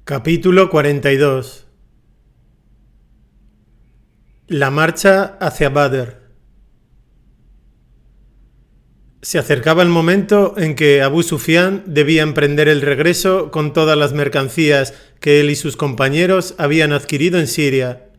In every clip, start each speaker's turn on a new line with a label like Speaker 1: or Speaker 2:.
Speaker 1: Capítulo 42. La marcha hacia Badr. Se acercaba el momento en que Abu Sufyán debía emprender el regreso con todas las mercancías que él y sus compañeros habían adquirido en Siria.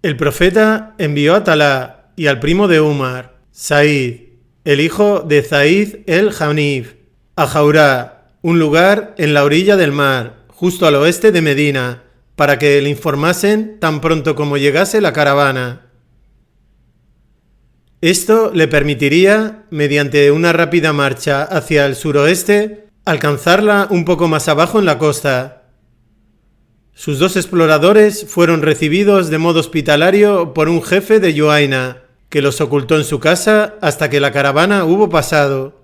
Speaker 1: El profeta envió a Talá y al primo de Umar, Said, el hijo de Zaid el-Hanif, a Jaurá, un lugar en la orilla del mar, justo al oeste de Medina, para que le informasen tan pronto como llegase la caravana. Esto le permitiría, mediante una rápida marcha hacia el suroeste, alcanzarla un poco más abajo en la costa. Sus dos exploradores fueron recibidos de modo hospitalario por un jefe de Yuaina, que los ocultó en su casa hasta que la caravana hubo pasado.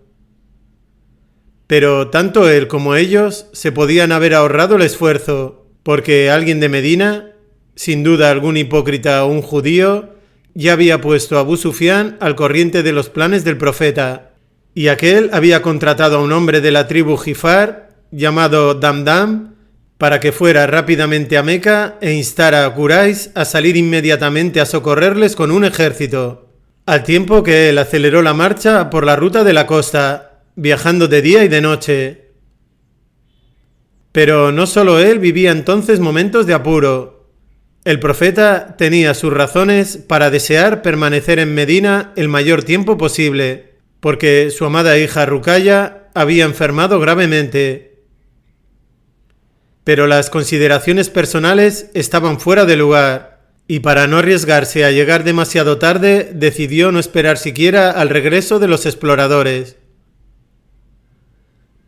Speaker 1: Pero tanto él como ellos se podían haber ahorrado el esfuerzo, porque alguien de Medina, sin duda algún hipócrita o un judío, ya había puesto a Abu Sufyán al corriente de los planes del profeta, y aquel había contratado a un hombre de la tribu Gifar, llamado Damdam, para que fuera rápidamente a Meca e instara a Quraysh a salir inmediatamente a socorrerles con un ejército, al tiempo que él aceleró la marcha por la ruta de la costa, viajando de día y de noche. Pero no solo él vivía entonces momentos de apuro. El profeta tenía sus razones para desear permanecer en Medina el mayor tiempo posible, porque su amada hija Ruqayya había enfermado gravemente. Pero las consideraciones personales estaban fuera de lugar, y para no arriesgarse a llegar demasiado tarde, decidió no esperar siquiera al regreso de los exploradores.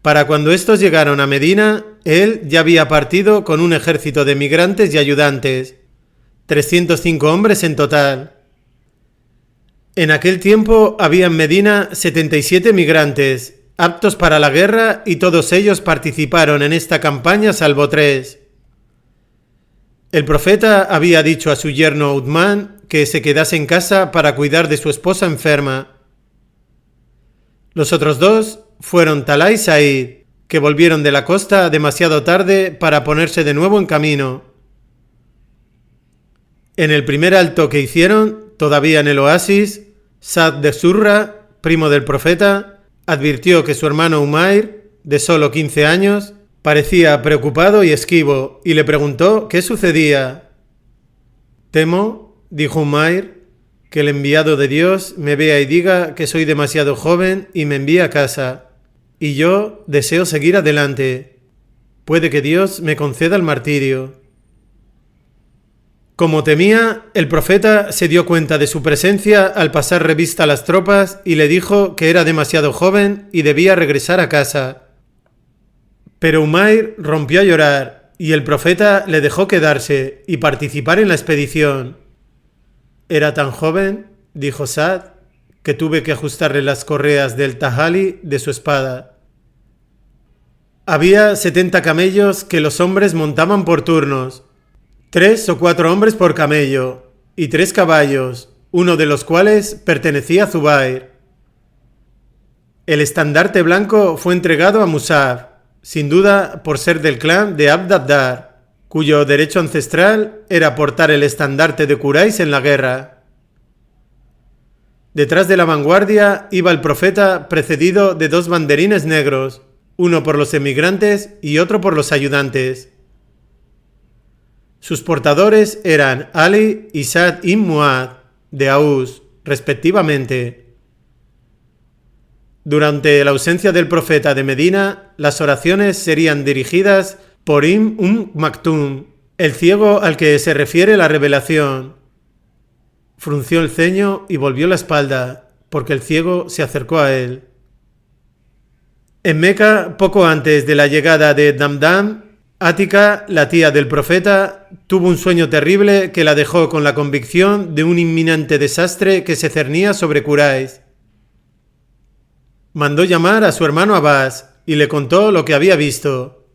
Speaker 1: Para cuando estos llegaron a Medina, él ya había partido con un ejército de migrantes y ayudantes, 305 hombres en total. En aquel tiempo había en Medina 77 migrantes, aptos para la guerra, y todos ellos participaron en esta campaña salvo 3. El profeta había dicho a su yerno Uthman que se quedase en casa para cuidar de su esposa enferma. Los otros 2 fueron Talá y Said, que volvieron de la costa demasiado tarde para ponerse de nuevo en camino. En el primer alto que hicieron, todavía en el oasis, Sa'd de Zurra, primo del profeta, advirtió que su hermano Umair, de solo 15 años, parecía preocupado y esquivo, y le preguntó qué sucedía. «Temo», dijo Umair, «que el enviado de Dios me vea y diga que soy demasiado joven y me envíe a casa. Y yo deseo seguir adelante. Puede que Dios me conceda el martirio». Como temía, el profeta se dio cuenta de su presencia al pasar revista a las tropas y le dijo que era demasiado joven y debía regresar a casa. Pero Umair rompió a llorar y el profeta le dejó quedarse y participar en la expedición. «Era tan joven», dijo Sa'd, «que tuve que ajustarle las correas del tajali de su espada». Había 70 camellos que los hombres montaban por turnos, 3 o 4 hombres por camello, y 3 caballos, uno de los cuales pertenecía a Zubair. El estandarte blanco fue entregado a Musab, sin duda por ser del clan de Abd ad-Dar, cuyo derecho ancestral era portar el estandarte de Quraysh en la guerra. Detrás de la vanguardia iba el profeta precedido de 2 banderines negros, uno por los emigrantes y otro por los ayudantes. Sus portadores eran Ali y Sa'd ibn Mu'adh, de Aus, respectivamente. Durante la ausencia del profeta de Medina, las oraciones serían dirigidas por Ibn Maktum, el ciego al que se refiere la revelación. Frunció el ceño y volvió la espalda, porque el ciego se acercó a él. En Meca, poco antes de la llegada de Damdam, Ática, la tía del profeta, tuvo un sueño terrible que la dejó con la convicción de un inminente desastre que se cernía sobre Quraysh. Mandó llamar a su hermano Abbas y le contó lo que había visto.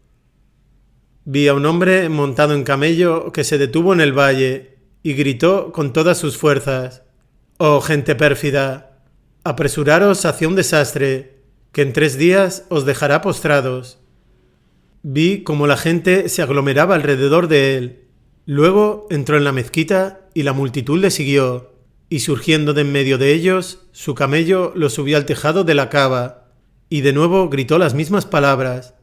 Speaker 1: «Vi a un hombre montado en camello que se detuvo en el valle y gritó con todas sus fuerzas: «Oh gente pérfida, apresuraros hacia un desastre que en 3 días os dejará postrados». Vi cómo la gente se aglomeraba alrededor de él. Luego entró en la mezquita y la multitud le siguió, y surgiendo de en medio de ellos, su camello lo subió al tejado de la cava, y de nuevo gritó las mismas palabras.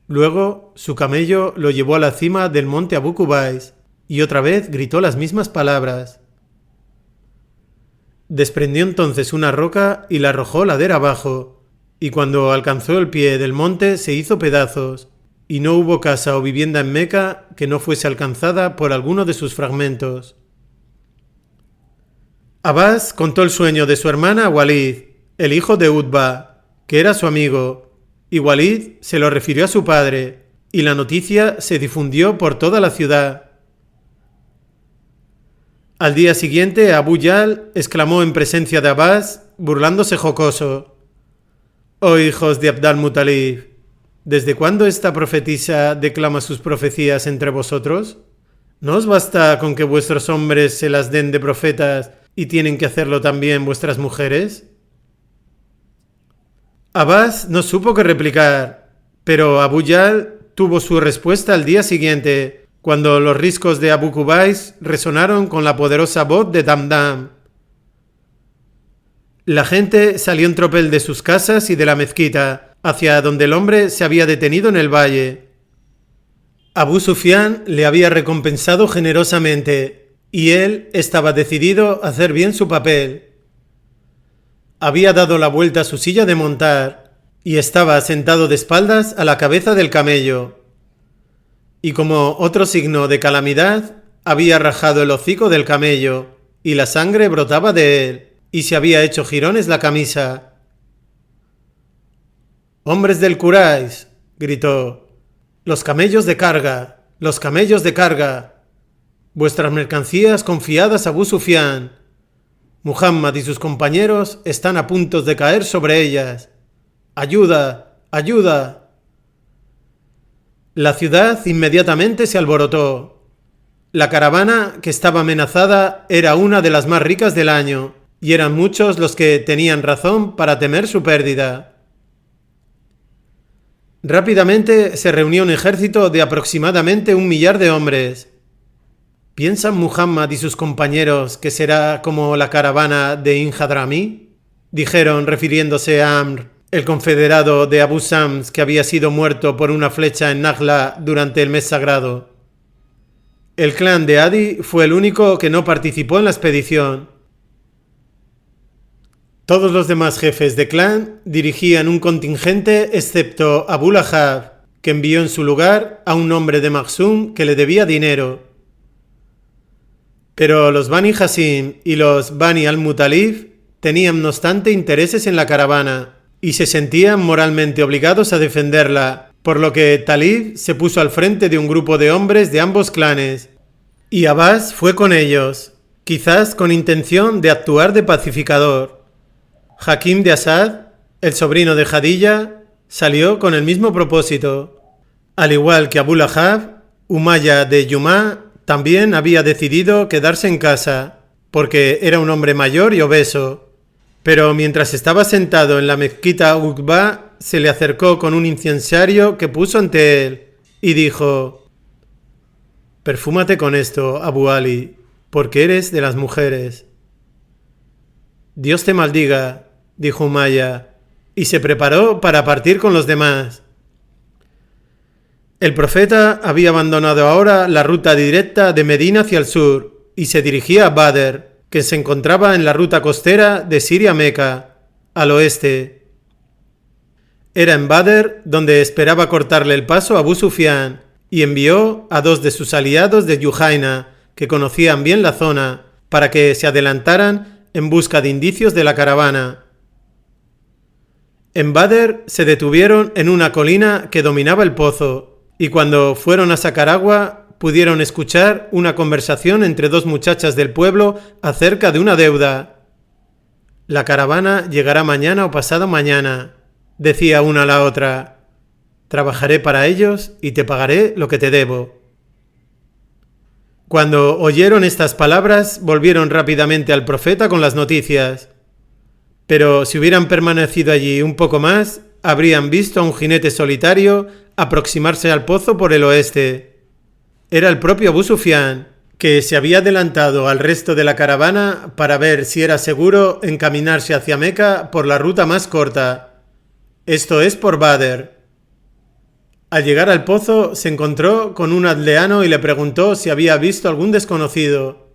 Speaker 1: Luego su camello lo llevó a la cima del monte Abu Qubais, y otra vez gritó las mismas palabras. Desprendió entonces una roca y la arrojó ladera abajo, y cuando alcanzó el pie del monte se hizo pedazos, y no hubo casa o vivienda en Meca que no fuese alcanzada por alguno de sus fragmentos. Abbas contó el sueño de su hermana a Walid, el hijo de Utba, que era su amigo, y Walid se lo refirió a su padre, y la noticia se difundió por toda la ciudad. Al día siguiente, Abu Jahl exclamó en presencia de Abbas, burlándose jocoso: «Oh hijos de Abd al-Muttalib, ¿desde cuándo esta profetisa declama sus profecías entre vosotros? ¿No os basta con que vuestros hombres se las den de profetas y tienen que hacerlo también vuestras mujeres?» Abbas no supo qué replicar, pero Abu Jahl tuvo su respuesta al día siguiente, cuando los riscos de Abu Qubais resonaron con la poderosa voz de Damdam. La gente salió en tropel de sus casas y de la mezquita, hacia donde el hombre se había detenido en el valle. Abu Sufyan le había recompensado generosamente, y él estaba decidido a hacer bien su papel. Había dado la vuelta a su silla de montar, y estaba sentado de espaldas a la cabeza del camello. Y como otro signo de calamidad, había rajado el hocico del camello, y la sangre brotaba de él, y se había hecho jirones la camisa. «Hombres del Quraysh», gritó, «los camellos de carga, los camellos de carga, vuestras mercancías confiadas a Abu Sufyan. Muhammad y sus compañeros están a punto de caer sobre ellas. ¡Ayuda! ¡Ayuda!». La ciudad inmediatamente se alborotó. La caravana que estaba amenazada era una de las más ricas del año, y eran muchos los que tenían razón para temer su pérdida. Rápidamente se reunió un ejército de aproximadamente 1 millar de hombres. ¿Piensan Muhammad y sus compañeros que será como la caravana de Inhadrami?, dijeron refiriéndose a Amr, el confederado de Abu Sams que había sido muerto por una flecha en Nakhla durante el mes sagrado. El clan de Adi fue el único que no participó en la expedición. Todos los demás jefes de clan dirigían un contingente excepto Abu Lahab, que envió en su lugar a un hombre de Makhzum que le debía dinero. Pero los Bani Hashim y los Bani al-Muttalib tenían no obstante intereses en la caravana y se sentían moralmente obligados a defenderla, por lo que Talib se puso al frente de un grupo de hombres de ambos clanes, y Abbas fue con ellos, quizás con intención de actuar de pacificador. Hakim de Asad, el sobrino de Jadilla, salió con el mismo propósito. Al igual que Abu Lahab, Umayya de Yumá también había decidido quedarse en casa, porque era un hombre mayor y obeso. Pero mientras estaba sentado en la mezquita Uqba, se le acercó con un incensario que puso ante él y dijo: «Perfúmate con esto, Abu Ali, porque eres de las mujeres». «Dios te maldiga», dijo Umayya, y se preparó para partir con los demás. El profeta había abandonado ahora la ruta directa de Medina hacia el sur y se dirigía a Badr, que se encontraba en la ruta costera de Siria-Meca, al oeste. Era en Badr donde esperaba cortarle el paso a Abu Sufyan, y envió a 2 de sus aliados de Yuhaina, que conocían bien la zona, para que se adelantaran en busca de indicios de la caravana. En Badr se detuvieron en una colina que dominaba el pozo, y cuando fueron a sacar agua pudieron escuchar una conversación entre 2 muchachas del pueblo acerca de una deuda. «La caravana llegará mañana o pasado mañana», decía una a la otra. «Trabajaré para ellos y te pagaré lo que te debo». Cuando oyeron estas palabras, volvieron rápidamente al profeta con las noticias. Pero si hubieran permanecido allí un poco más, habrían visto a un jinete solitario aproximarse al pozo por el oeste. Era el propio Abú Sufián, que se había adelantado al resto de la caravana para ver si era seguro encaminarse hacia Meca por la ruta más corta, esto es por Badr. Al llegar al pozo se encontró con un aldeano y le preguntó si había visto algún desconocido.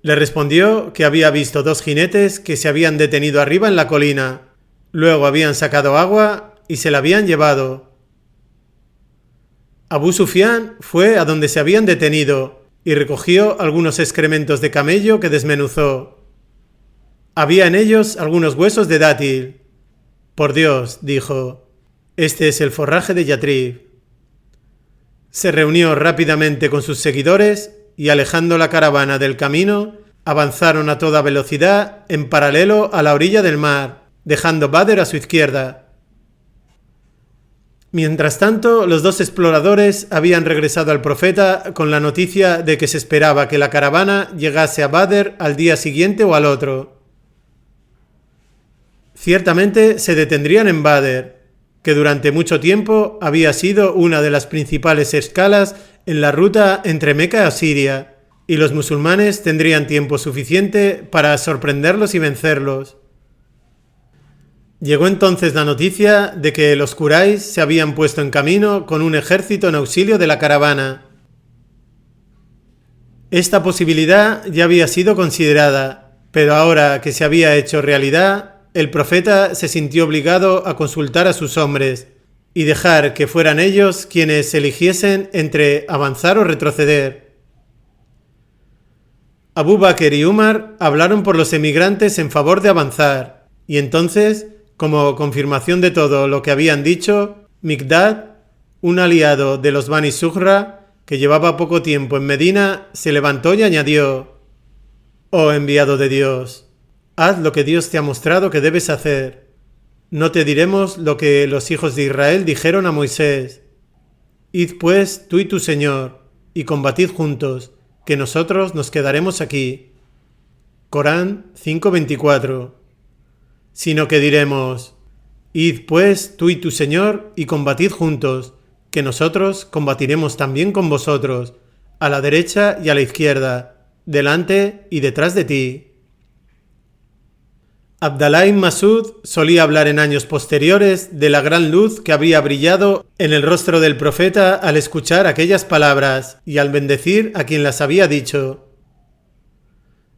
Speaker 1: Le respondió que había visto 2 jinetes que se habían detenido arriba en la colina, luego habían sacado agua y se la habían llevado. Abú Sufián fue a donde se habían detenido y recogió algunos excrementos de camello que desmenuzó. Había en ellos algunos huesos de dátil. Por Dios, dijo, este es el forraje de Yatrib. Se reunió rápidamente con sus seguidores y, alejando la caravana del camino, avanzaron a toda velocidad en paralelo a la orilla del mar, dejando Badr a su izquierda. Mientras tanto, los 2 exploradores habían regresado al profeta con la noticia de que se esperaba que la caravana llegase a Badr al día siguiente o al otro. Ciertamente se detendrían en Badr, que durante mucho tiempo había sido una de las principales escalas en la ruta entre Meca y Asiria, y los musulmanes tendrían tiempo suficiente para sorprenderlos y vencerlos. Llegó entonces la noticia de que los Quraysh se habían puesto en camino con un ejército en auxilio de la caravana. Esta posibilidad ya había sido considerada, pero ahora que se había hecho realidad, el profeta se sintió obligado a consultar a sus hombres y dejar que fueran ellos quienes eligiesen entre avanzar o retroceder. Abú Bakr y Umar hablaron por los emigrantes en favor de avanzar, y entonces, como confirmación de todo lo que habían dicho, Miqdad, un aliado de los Bani Zuhra, que llevaba poco tiempo en Medina, se levantó y añadió: «Oh enviado de Dios, haz lo que Dios te ha mostrado que debes hacer. No te diremos lo que los hijos de Israel dijeron a Moisés. Id pues tú y tu Señor, y combatid juntos, que nosotros nos quedaremos aquí». Corán 5:24. Sino que diremos: «Id pues tú y tu Señor, y combatid juntos, que nosotros combatiremos también con vosotros, a la derecha y a la izquierda, delante y detrás de ti». Abdalá ibn Masud solía hablar en años posteriores de la gran luz que había brillado en el rostro del profeta al escuchar aquellas palabras y al bendecir a quien las había dicho.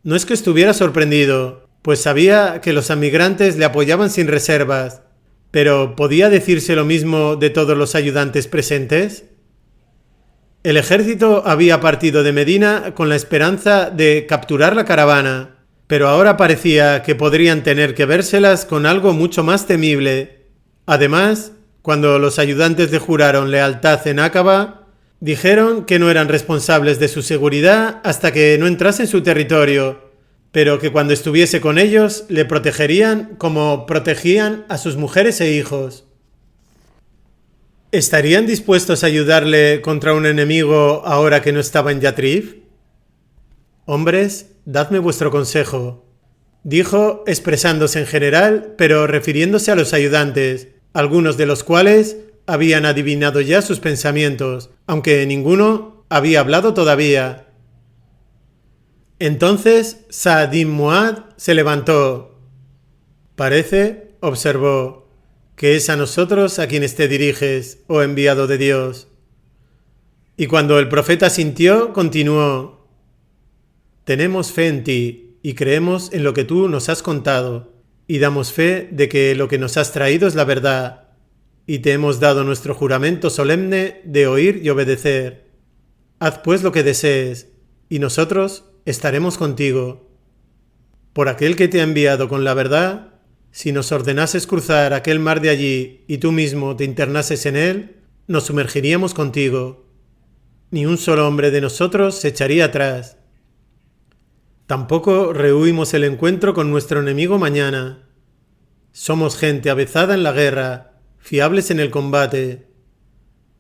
Speaker 1: No es que estuviera sorprendido, pues sabía que los emigrantes le apoyaban sin reservas, pero ¿podía decirse lo mismo de todos los ayudantes presentes? El ejército había partido de Medina con la esperanza de capturar la caravana, pero ahora parecía que podrían tener que vérselas con algo mucho más temible. Además, cuando los ayudantes le juraron lealtad en Aqaba, dijeron que no eran responsables de su seguridad hasta que no entrase en su territorio, pero que cuando estuviese con ellos le protegerían como protegían a sus mujeres e hijos. ¿Estarían dispuestos a ayudarle contra un enemigo ahora que no estaba en Yatrib? «Hombres, dadme vuestro consejo», dijo expresándose en general, pero refiriéndose a los ayudantes, algunos de los cuales habían adivinado ya sus pensamientos, aunque ninguno había hablado todavía. Entonces Sa'd ibn Mu'adh se levantó. «Parece», observó, «que es a nosotros a quienes te diriges, oh enviado de Dios». Y cuando el profeta asintió, continuó: «Tenemos fe en ti y creemos en lo que tú nos has contado, y damos fe de que lo que nos has traído es la verdad, y te hemos dado nuestro juramento solemne de oír y obedecer. Haz pues lo que desees, y nosotros estaremos contigo. Por aquel que te ha enviado con la verdad, si nos ordenases cruzar aquel mar de allí y tú mismo te internases en él, nos sumergiríamos contigo. Ni un solo hombre de nosotros se echaría atrás. Tampoco rehuimos el encuentro con nuestro enemigo mañana. Somos gente avezada en la guerra, fiables en el combate.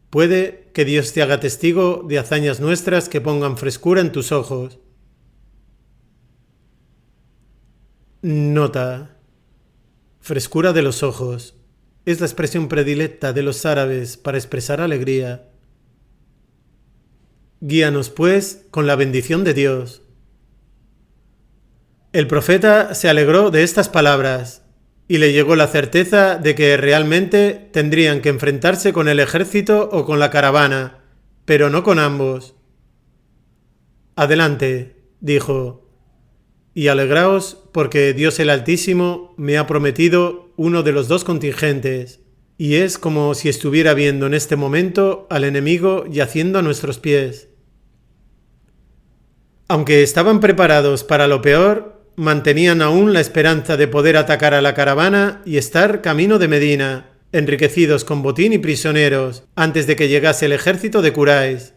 Speaker 1: Puede que Dios te haga testigo de hazañas nuestras que pongan frescura en tus ojos». Nota: frescura de los ojos. es la expresión predilecta de los árabes para expresar alegría. Guíanos, pues, con la bendición de Dios. El profeta se alegró de estas palabras y le llegó la certeza de que realmente tendrían que enfrentarse con el ejército o con la caravana, pero no con ambos. Adelante, dijo, y alegraos porque Dios el Altísimo me ha prometido uno de los dos contingentes, y es como si estuviera viendo en este momento al enemigo yaciendo a nuestros pies. Aunque estaban preparados para lo peor, mantenían aún la esperanza de poder atacar a la caravana y estar camino de Medina, enriquecidos con botín y prisioneros, antes de que llegase el ejército de Quraysh.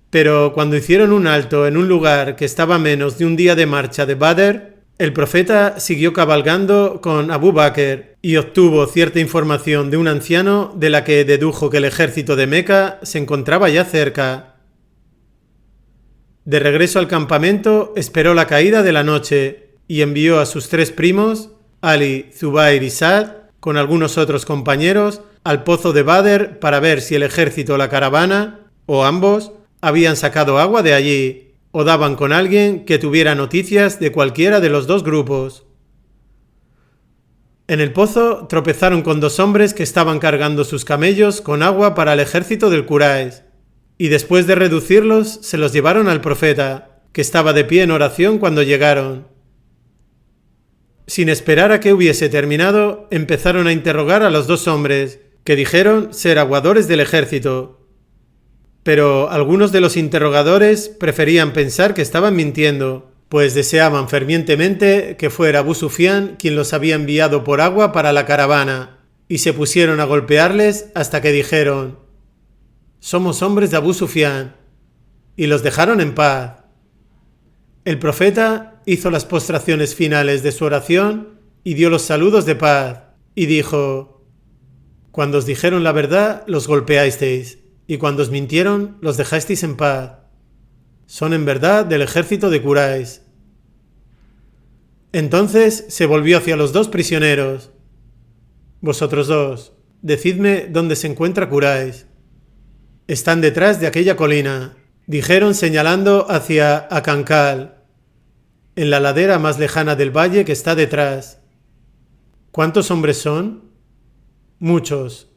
Speaker 1: Pero cuando hicieron un alto en un lugar que estaba a menos de un día de marcha de Badr, el profeta siguió cabalgando con Abu Bakr y obtuvo cierta información de un anciano de la que dedujo que el ejército de Meca se encontraba ya cerca. De regreso al campamento, esperó la caída de la noche y envió a sus 3 primos, Ali, Zubair y Saad, con algunos otros compañeros, al pozo de Badr para ver si el ejército o la caravana, o ambos, habían sacado agua de allí, o daban con alguien que tuviera noticias de cualquiera de los 2 grupos. En el pozo tropezaron con 2 hombres que estaban cargando sus camellos con agua para el ejército del Quraysh, y después de reducirlos se los llevaron al profeta, que estaba de pie en oración cuando llegaron. Sin esperar a que hubiese terminado, empezaron a interrogar a los 2 hombres, que dijeron ser aguadores del ejército. Pero algunos de los interrogadores preferían pensar que estaban mintiendo, pues deseaban fervientemente que fuera Abu Sufyán quien los había enviado por agua para la caravana, y se pusieron a golpearles hasta que dijeron: «Somos hombres de Abu Sufyán», y los dejaron en paz. El profeta hizo las postraciones finales de su oración y dio los saludos de paz, y dijo: «Cuando os dijeron la verdad, los golpeasteis, y cuando os mintieron, los dejasteis en paz. Son en verdad del ejército de Quraysh». Entonces se volvió hacia los 2 prisioneros: «Vosotros 2, decidme dónde se encuentra Quraysh». «Están detrás de aquella colina», dijeron señalando hacia Acankal, en la ladera más lejana del valle que está detrás. «¿Cuántos hombres son?» «Muchos»,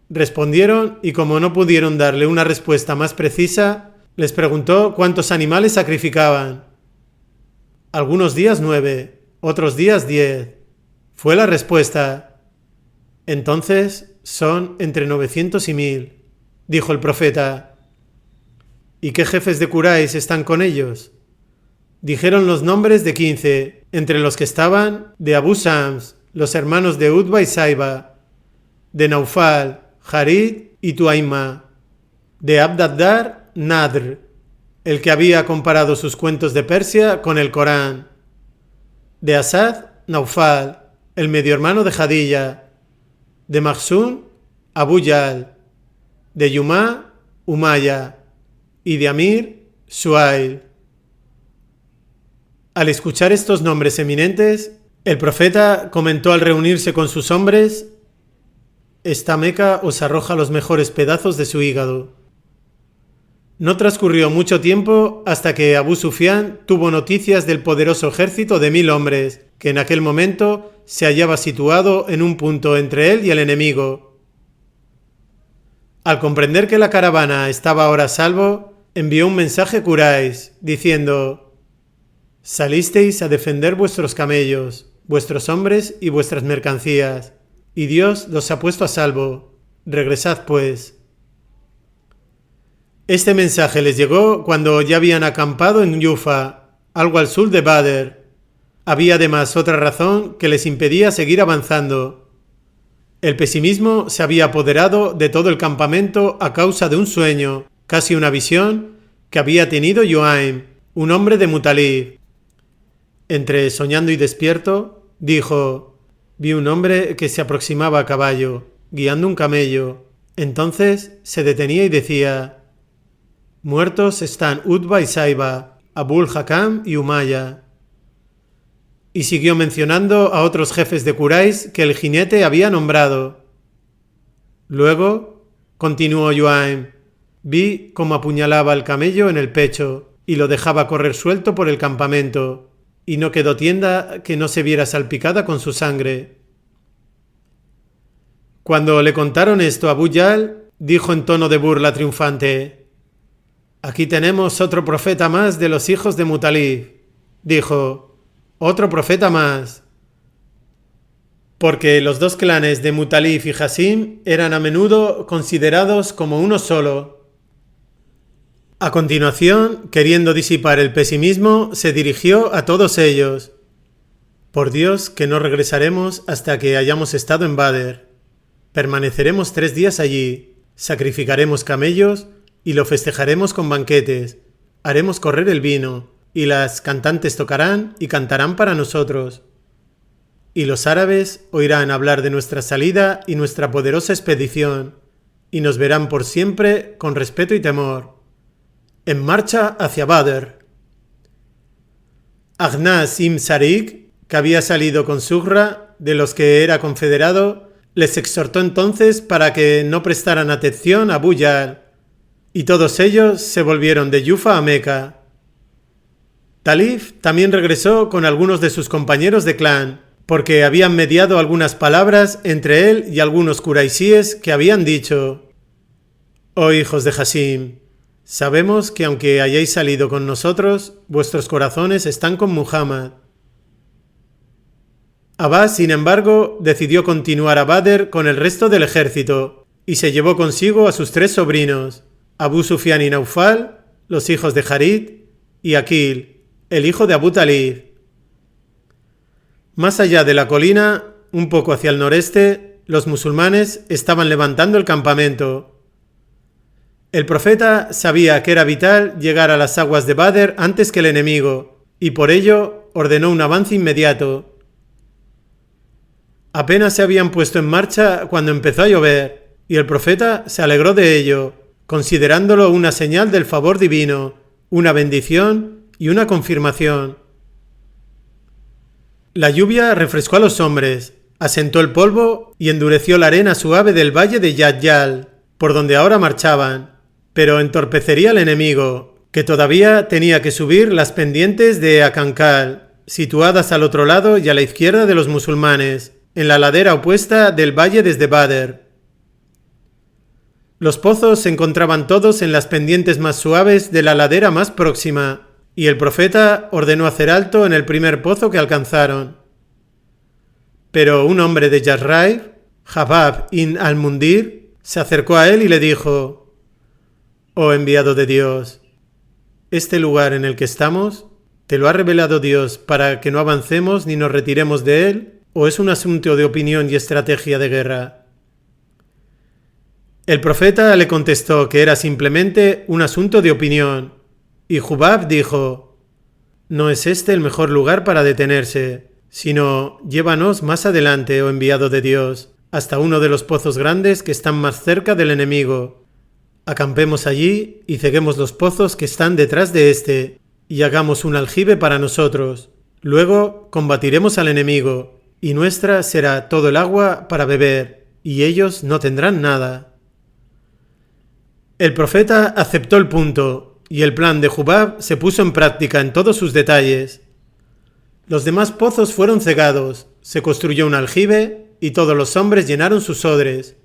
Speaker 1: respondieron, y como no pudieron darle una respuesta más precisa, les preguntó cuántos animales sacrificaban. «Algunos días 9, otros días 10, fue la respuesta. «Entonces son entre 900 y 1000, dijo el profeta. «¿Y qué jefes de Quraysh están con ellos?» Dijeron los nombres de 15, entre los que estaban de Abu Shams, los hermanos de Utba y Saiba, de Naufal, Harid y Tuaima, de Abd-ad-Dar, Nadr, el que había comparado sus cuentos de Persia con el Corán, de Asad, Naufal, el medio hermano de Jadilla, de Makhzum, Abu Yal, de Yumá, Umayya, y de Amir, Suhail. Al escuchar estos nombres eminentes, el profeta comentó al reunirse con sus hombres: «Esta Meca os arroja los mejores pedazos de su hígado». No transcurrió mucho tiempo hasta que Abu Sufyán tuvo noticias del poderoso ejército de 1000 hombres, que en aquel momento se hallaba situado en un punto entre él y el enemigo. Al comprender que la caravana estaba ahora a salvo, envió un mensaje a Quraysh, diciendo: «Salisteis a defender vuestros camellos, vuestros hombres y vuestras mercancías, y Dios los ha puesto a salvo. Regresad, pues». Este mensaje les llegó cuando ya habían acampado en Yufa, algo al sur de Badr. Había además otra razón que les impedía seguir avanzando. El pesimismo se había apoderado de todo el campamento a causa de un sueño, casi una visión, que había tenido Yuaim, un hombre de Mutalib. Entre soñando y despierto, dijo: «Vi un hombre que se aproximaba a caballo, guiando un camello. Entonces se detenía y decía: muertos están Utba y Saiba, Abul Hakam y Umayya». y siguió mencionando a otros jefes de Quraysh que el jinete había nombrado. Luego, continuó Yuaim, vi cómo apuñalaba al camello en el pecho y lo dejaba correr suelto por el campamento, y no quedó tienda que no se viera salpicada con su sangre. Cuando le contaron esto a Abu Jahl, dijo en tono de burla triunfante: «Aquí tenemos otro profeta más de los hijos de Mutalib», dijo, «otro profeta más». Porque los dos clanes de Mutalib y Hashim eran a menudo considerados como uno solo. A continuación, queriendo disipar el pesimismo, se dirigió a todos ellos. «Por Dios que no regresaremos hasta que hayamos estado en Badr. Permaneceremos 3 días allí, sacrificaremos camellos y lo festejaremos con banquetes, haremos correr el vino, y las cantantes tocarán y cantarán para nosotros. Y los árabes oirán hablar de nuestra salida y nuestra poderosa expedición, y nos verán por siempre con respeto y temor. En marcha hacia Badr». Ahnaz ibn Sharik, que había salido con Zuhra, de los que era confederado, les exhortó entonces para que no prestaran atención a Abu Jahl, y todos ellos se volvieron de Yufa a Meca. Talif también regresó con algunos de sus compañeros de clan, porque habían mediado algunas palabras entre él y algunos quraisíes que habían dicho: «Oh hijos de Hashim, sabemos que aunque hayáis salido con nosotros, vuestros corazones están con Muhammad». Abbas, sin embargo, decidió continuar a Badr con el resto del ejército y se llevó consigo a sus 3 sobrinos, Abu Sufyan y Naufal, los hijos de Harith, y Aqil, el hijo de Abu Talib. Más allá de la colina, un poco hacia el noreste, los musulmanes estaban levantando el campamento. El profeta sabía que era vital llegar a las aguas de Badr antes que el enemigo, y por ello ordenó un avance inmediato. Apenas se habían puesto en marcha cuando empezó a llover, y el profeta se alegró de ello, considerándolo una señal del favor divino, una bendición y una confirmación. La lluvia refrescó a los hombres, asentó el polvo y endureció la arena suave del valle de Yajjal, por donde ahora marchaban, pero entorpecería al enemigo, que todavía tenía que subir las pendientes de Akankal, situadas al otro lado y a la izquierda de los musulmanes, en la ladera opuesta del valle desde Badr. Los pozos se encontraban todos en las pendientes más suaves de la ladera más próxima, y el profeta ordenó hacer alto en el primer pozo que alcanzaron. Pero un hombre de Yasraib, Habab ibn al-Mundir, se acercó a él y le dijo: «Oh enviado de Dios, este lugar en el que estamos, ¿te lo ha revelado Dios para que no avancemos ni nos retiremos de él, o es un asunto de opinión y estrategia de guerra?» El profeta le contestó que era simplemente un asunto de opinión, y Hubab dijo: «No es este el mejor lugar para detenerse, sino llévanos más adelante, oh enviado de Dios, hasta uno de los pozos grandes que están más cerca del enemigo. Acampemos allí y ceguemos los pozos que están detrás de este, y hagamos un aljibe para nosotros. Luego combatiremos al enemigo, y nuestra será todo el agua para beber, y ellos no tendrán nada». El profeta aceptó el punto, y el plan de Hubab se puso en práctica en todos sus detalles. Los demás pozos fueron cegados, se construyó un aljibe, y todos los hombres llenaron sus odres.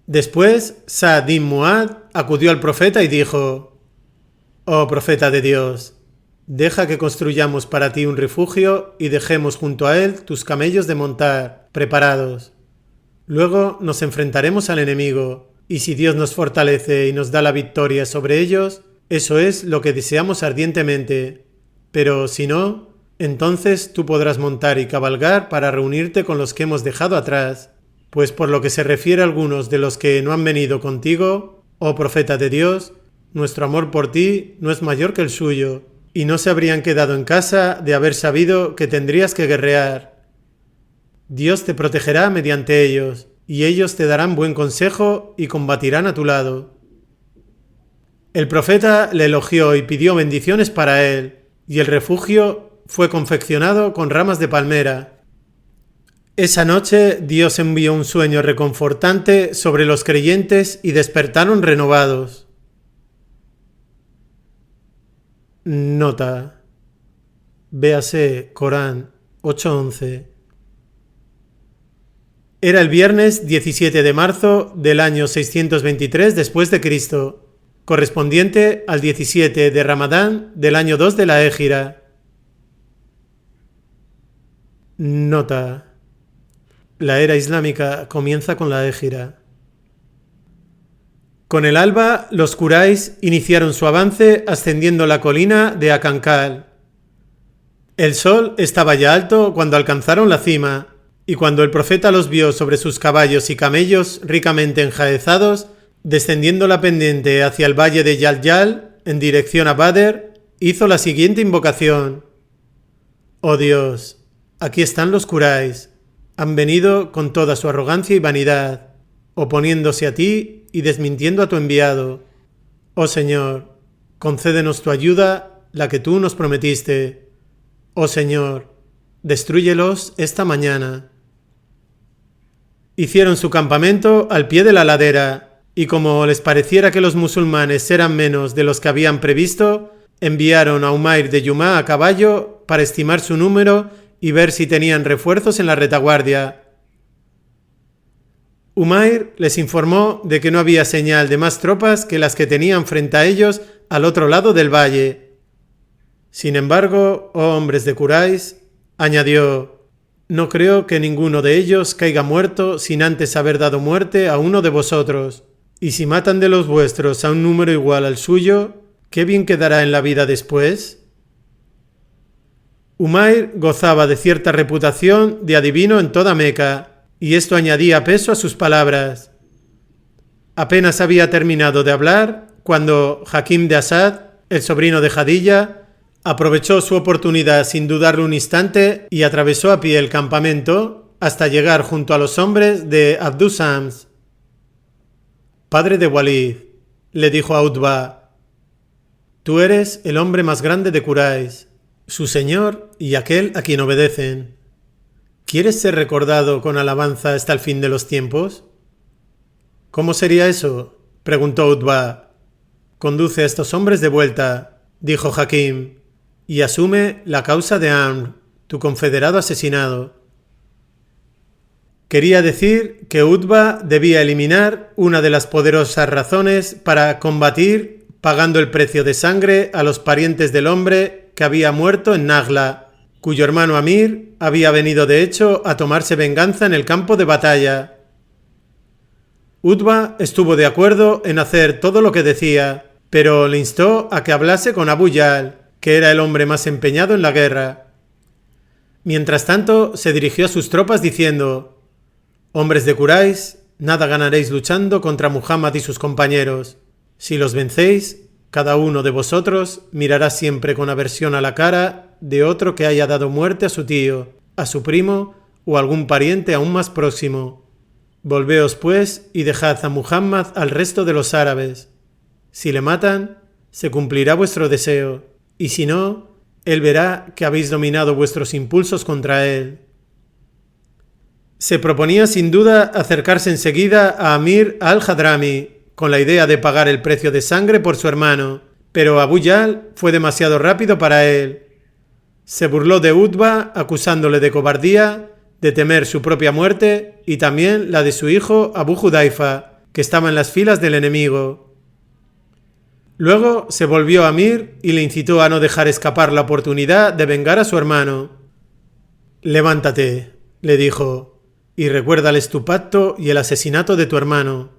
Speaker 1: Después, Sa'd ibn Mu'adh acudió al profeta y dijo: «Oh profeta de Dios, deja que construyamos para ti un refugio y dejemos junto a él tus camellos de montar, preparados. Luego nos enfrentaremos al enemigo, y si Dios nos fortalece y nos da la victoria sobre ellos, eso es lo que deseamos ardientemente. Pero si no, entonces tú podrás montar y cabalgar para reunirte con los que hemos dejado atrás. Pues por lo que se refiere a algunos de los que no han venido contigo, oh profeta de Dios, nuestro amor por ti no es mayor que el suyo, y no se habrían quedado en casa de haber sabido que tendrías que guerrear. Dios te protegerá mediante ellos, y ellos te darán buen consejo y combatirán a tu lado». El profeta le elogió y pidió bendiciones para él, y el refugio fue confeccionado con ramas de palmera. Esa noche Dios envió un sueño reconfortante sobre los creyentes y despertaron renovados. Nota. Véase Corán 8:11. Era el viernes 17 de marzo del año 623 después de Cristo, correspondiente al 17 de Ramadán del año 2 de la Égira. Nota. La era islámica comienza con la Égira. Con el alba, los Quraysh iniciaron su avance ascendiendo la colina de Akankal. El sol estaba ya alto cuando alcanzaron la cima, y cuando el profeta los vio sobre sus caballos y camellos ricamente enjaezados, descendiendo la pendiente hacia el valle de Yalyal, en dirección a Badr, hizo la siguiente invocación. Oh Dios, aquí están los Quraysh. Han venido con toda su arrogancia y vanidad, oponiéndose a ti y desmintiendo a tu enviado. Oh Señor, concédenos tu ayuda, la que tú nos prometiste. Oh Señor, destrúyelos esta mañana. Hicieron su campamento al pie de la ladera, y como les pareciera que los musulmanes eran menos de los que habían previsto, enviaron a Umair de Yumá a caballo para estimar su número y ver si tenían refuerzos en la retaguardia. Umair les informó de que no había señal de más tropas que las que tenían frente a ellos al otro lado del valle. Sin embargo, oh hombres de Quraysh, añadió, no creo que ninguno de ellos caiga muerto sin antes haber dado muerte a uno de vosotros, y si matan de los vuestros a un número igual al suyo, ¿qué bien quedará en la vida después? Umair gozaba de cierta reputación de adivino en toda Meca, y esto añadía peso a sus palabras. Apenas había terminado de hablar cuando Hakim de Asad, el sobrino de Jadilla, aprovechó su oportunidad sin dudarlo un instante y atravesó a pie el campamento hasta llegar junto a los hombres de Abdú Shams. Padre de Walid, le dijo a Utba, tú eres el hombre más grande de Quraysh, su señor y aquel a quien obedecen. ¿Quieres ser recordado con alabanza hasta el fin de los tiempos? ¿Cómo sería eso?, preguntó Utba. Conduce a estos hombres de vuelta, dijo Hakim, y asume la causa de Amr, tu confederado asesinado. Quería decir que Utba debía eliminar una de las poderosas razones para combatir pagando el precio de sangre a los parientes del hombre que había muerto en Nakhla, cuyo hermano Amir había venido de hecho a tomarse venganza en el campo de batalla. Utba estuvo de acuerdo en hacer todo lo que decía, pero le instó a que hablase con Abu Jahl, que era el hombre más empeñado en la guerra. Mientras tanto, se dirigió a sus tropas diciendo, hombres de Quraysh, nada ganaréis luchando contra Muhammad y sus compañeros. Si los vencéis, cada uno de vosotros mirará siempre con aversión a la cara de otro que haya dado muerte a su tío, a su primo o algún pariente aún más próximo. Volveos pues y dejad a Muhammad al resto de los árabes. Si le matan, se cumplirá vuestro deseo, y si no, él verá que habéis dominado vuestros impulsos contra él. Se proponía sin duda acercarse enseguida a Amir al-Hadrami, con la idea de pagar el precio de sangre por su hermano, pero Abu Jahl fue demasiado rápido para él. Se burló de Utba acusándole de cobardía, de temer su propia muerte y también la de su hijo Abu Judaifa, que estaba en las filas del enemigo. Luego se volvió a Amir y le incitó a no dejar escapar la oportunidad de vengar a su hermano. Levántate, le dijo, y recuérdales tu pacto y el asesinato de tu hermano.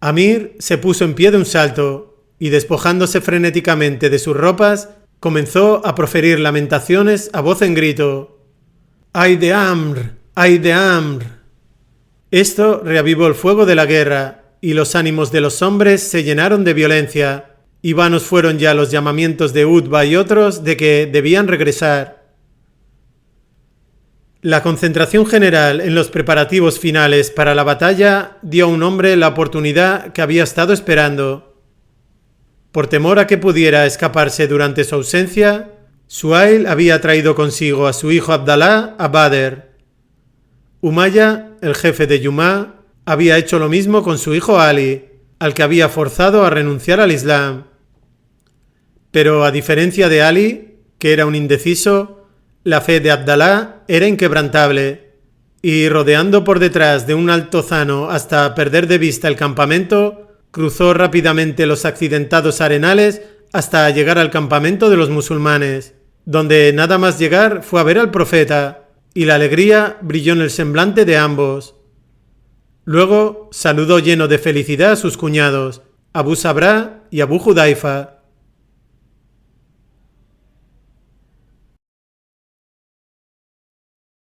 Speaker 1: Amir se puso en pie de un salto y, despojándose frenéticamente de sus ropas, comenzó a proferir lamentaciones a voz en grito. ¡Ay de Amr! ¡Ay de Amr! Esto reavivó el fuego de la guerra y los ánimos de los hombres se llenaron de violencia, y vanos fueron ya los llamamientos de Utba y otros de que debían regresar. La concentración general en los preparativos finales para la batalla dio a un hombre la oportunidad que había estado esperando. Por temor a que pudiera escaparse durante su ausencia, Suhail había traído consigo a su hijo Abdalá a Badr. Umayya, el jefe de Yumá, había hecho lo mismo con su hijo Ali, al que había forzado a renunciar al Islam. Pero a diferencia de Ali, que era un indeciso, la fe de Abdalá era inquebrantable, y rodeando por detrás de un altozano hasta perder de vista el campamento, cruzó rápidamente los accidentados arenales hasta llegar al campamento de los musulmanes, donde nada más llegar fue a ver al profeta, y la alegría brilló en el semblante de ambos. Luego saludó lleno de felicidad a sus cuñados, Abu Sabrá y Abu Judaifa,